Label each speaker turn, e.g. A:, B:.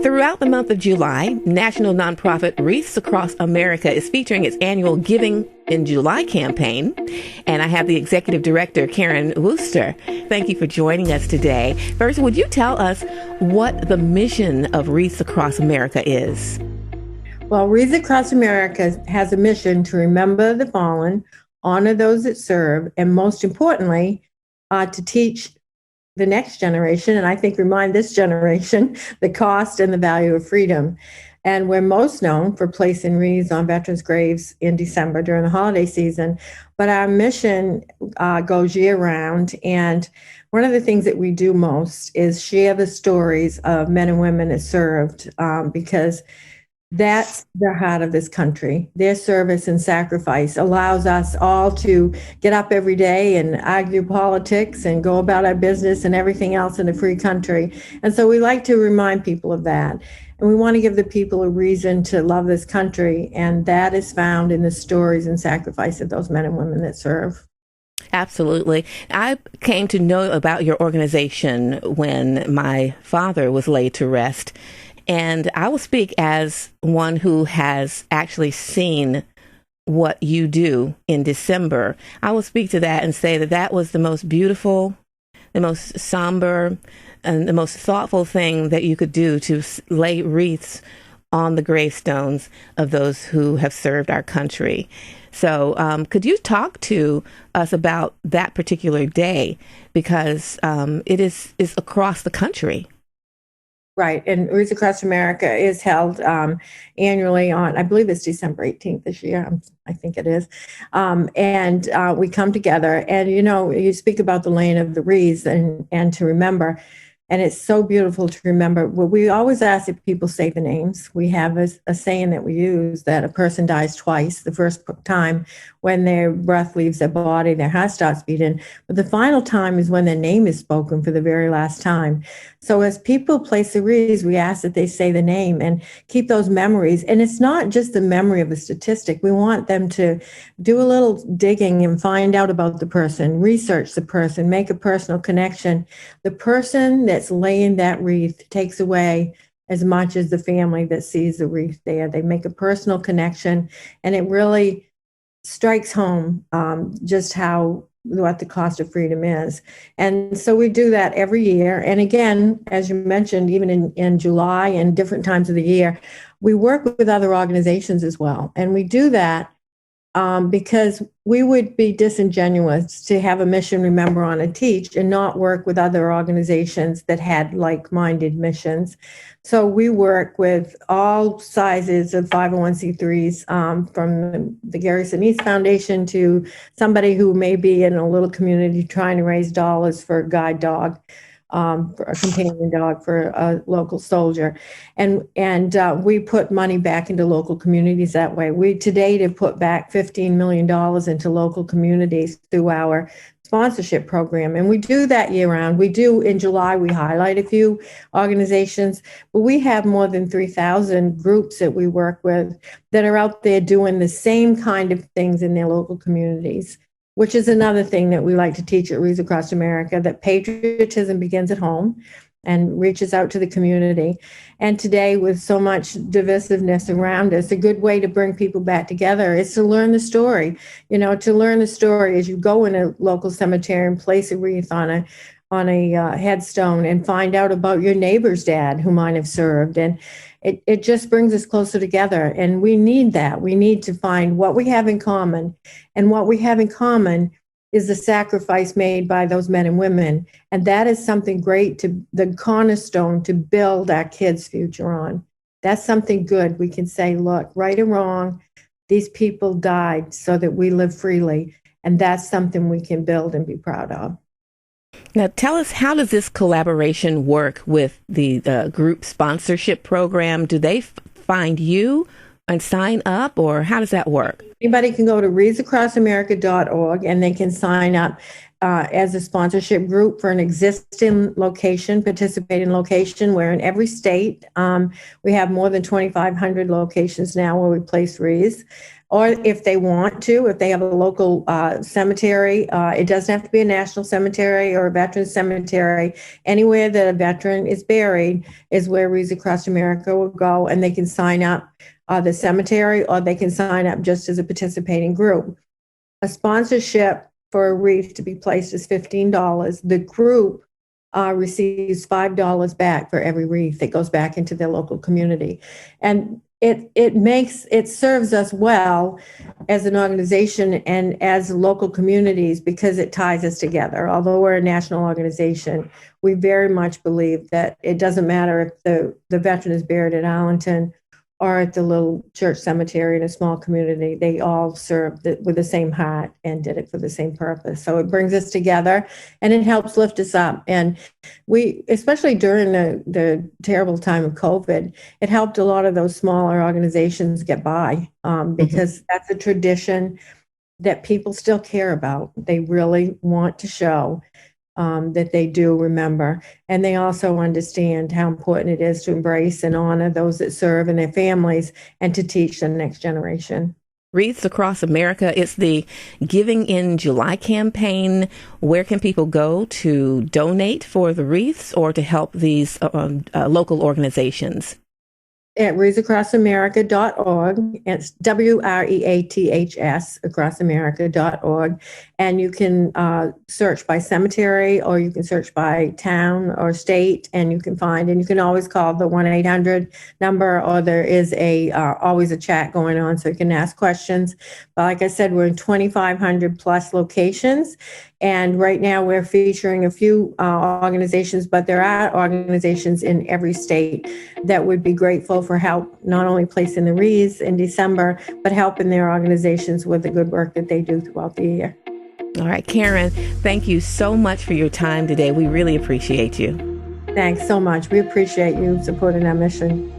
A: Throughout the month of July, national nonprofit Wreaths Across America is featuring its annual Giving in July campaign. And I have the executive director, Karen Wooster. Thank you for joining us today. First, would you tell us what the mission of Wreaths Across America is?
B: Well, Wreaths Across America has a mission to remember the fallen, honor those that serve, and most importantly, to teach the next generation, and I think remind this generation, the cost and the value of freedom. And we're most known for placing wreaths on veterans' graves in December during the holiday season. But our mission goes year round. And one of the things that we do most is share the stories of men and women that served, because that's the heart of this country. Their service and sacrifice allows us all to get up every day and argue politics and go about our business and everything else in a free country. And so we like to remind people of that. And we want to give the people a reason to love this country. And that is found in the stories and sacrifice of those men and women that serve.
A: Absolutely. I came to know about your organization when my father was laid to rest. And I will speak as one who has actually seen what you do in December. I will speak to that and say that that was the most beautiful, the most somber, and the most thoughtful thing that you could do, to lay wreaths on the gravestones of those who have served our country. So could you talk to us about that particular day? Because it is across the country.
B: Right. And Wreaths Across America is held annually on, I believe it's December 18th this year. I think it is. And we come together and, you speak about the laying of the wreaths and to remember. And it's so beautiful to remember. Well, we always ask if people say the names. We have a saying that we use that a person dies twice. The first time when their breath leaves their body, their heart starts beating. But the final time is when their name is spoken for the very last time. So as people place the wreaths, we ask that they say the name and keep those memories. And it's not just the memory of a statistic. We want them to do a little digging and find out about the person, research the person, make a personal connection. The person that's laying that wreath takes away as much as the family that sees the wreath there. They make a personal connection, and it really strikes home just what the cost of freedom is. And so we do that every year. And again, as you mentioned, even in July and different times of the year, we work with other organizations as well. And we do that because we would be disingenuous to have a mission, remember, on a teach and not work with other organizations that had like-minded missions. So we work with all sizes of 501c3s, from the Garrison East Foundation to somebody who may be in a little community trying to raise dollars for a guide dog, for a companion dog for a local soldier. And we put money back into local communities that way. We today have put back $15 million into local communities through our sponsorship program. And we do that year round. We do in July, we highlight a few organizations, but we have more than 3,000 groups that we work with that are out there doing the same kind of things in their local communities, which is another thing that we like to teach at Wreaths Across America, that patriotism begins at home and reaches out to the community. And today, with so much divisiveness around us, a good way to bring people back together is to learn the story. To learn the story as you go in a local cemetery and place a wreath on a headstone and find out about your neighbor's dad who might have served. And it just brings us closer together. And we need that. We need to find what we have in common. And what we have in common is the sacrifice made by those men and women. And that is something great, to the cornerstone to build our kids' future on. That's something good. We can say, look, right or wrong, these people died so that we live freely. And that's something we can build and be proud of.
A: Now, tell us, how does this collaboration work with the group sponsorship program? Do they find you and sign up, or how does that work?
B: Anybody can go to wreathsacrossamerica.org and they can sign up as a sponsorship group for an existing location, participating location. We're in every state. We have more than 2,500 locations now where we place wreaths. or if they want to, if they have a local cemetery, it doesn't have to be a national cemetery or a veteran cemetery. Anywhere that a veteran is buried is where Wreaths Across America will go, and they can sign up the cemetery, or they can sign up just as a participating group. A sponsorship for a wreath to be placed is $15. The group receives $5 back for every wreath that goes back into their local community. And it serves us well as an organization and as local communities, because it ties us together. Although we're a national organization, we very much believe that it doesn't matter if the veteran is buried at Arlington or at the little church cemetery in a small community. They all served with the same heart and did it for the same purpose. So it brings us together and it helps lift us up. And we, especially during the terrible time of COVID, it helped a lot of those smaller organizations get by, because that's a tradition that people still care about. They really want to show that they do remember. And they also understand how important it is to embrace and honor those that serve and their families, and to teach the next generation.
A: Wreaths Across America, it's the Giving in July campaign. Where can people go to donate for the wreaths or to help these local organizations?
B: At wreathsacrossamerica.org. It's WREATHS acrossamerica.org. And you can search by cemetery, or you can search by town or state, and you can find, and you can always call the 1-800 number, or there is always a chat going on, so you can ask questions. But like I said, we're in 2,500 plus locations. And right now we're featuring a few organizations, but there are organizations in every state that would be grateful for help, not only placing the wreaths in December, but helping their organizations with the good work that they do throughout the year.
A: All right, Karen, thank you so much for your time today. We really appreciate you.
B: Thanks so much. We appreciate you supporting our mission.